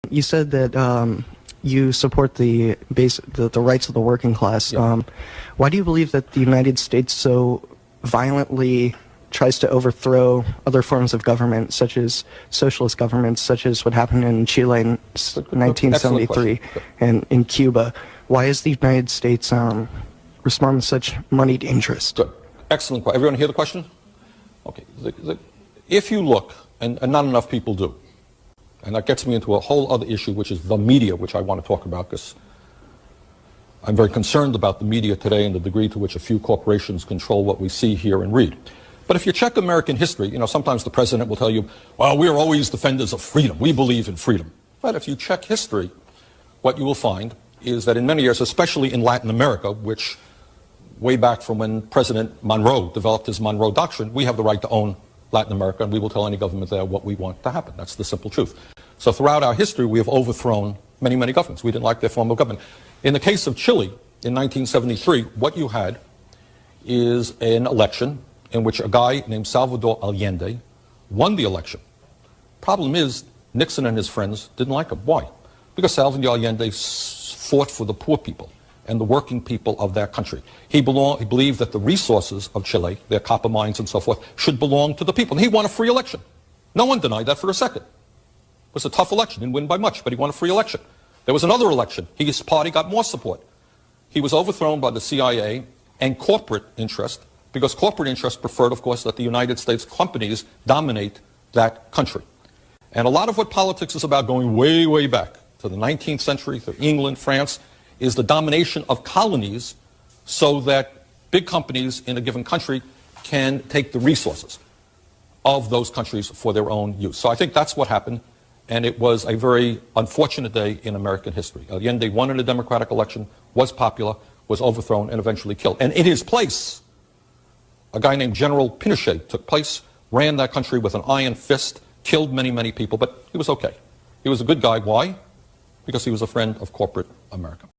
you said that you support the rights of the working class. Yeah. Why do you believe that the United States so violently tries to overthrow other forms of government, such as socialist governments, such as what happened in Chile in 1973 and in Cuba? Why is the United States responding with such moneyed interest? Good. Excellent question. Everyone hear the question? Okay. If you look, and not enough people do, and that gets me into a whole other issue, which is the media, which I want to talk about, because I'm very concerned about the media today and the degree to which a few corporations control what we see, hear, and read. But if you check American history, sometimes the president will tell you, well, we're always defenders of freedom. We believe in freedom. But if you check history, what you will find is that in many years, especially in Latin America, which way back from when President Monroe developed his Monroe Doctrine, we have the right to own Latin America, and we will tell any government there what we want to happen. That's the simple truth. So throughout our history, we have overthrown many, many governments. We didn't like their form of government. In the case of Chile, in 1973, what you had is an election in which a guy named Salvador Allende won the election. Problem is, Nixon and his friends didn't like him. Why? Because Salvador Allende fought for the poor people and the working people of that country. He believed that the resources of Chile, their copper mines and so forth, should belong to the people. And he won a free election. No one denied that for a second. It was a tough election. Didn't win by much, but he won a free election. There was another election. His party got more support. He was overthrown by the CIA and corporate interest, because corporate interest preferred, of course, that the United States companies dominate that country. And a lot of what politics is about, going way, way back to the 19th century, to England, France, is the domination of colonies so that big companies in a given country can take the resources of those countries for their own use. So I think that's what happened, and it was a very unfortunate day in American history. Allende won in a democratic election, was popular, was overthrown, and eventually killed. And in his place, a guy named General Pinochet took place, ran that country with an iron fist, killed many, many people, but he was okay. He was a good guy. Why? Because he was a friend of corporate America.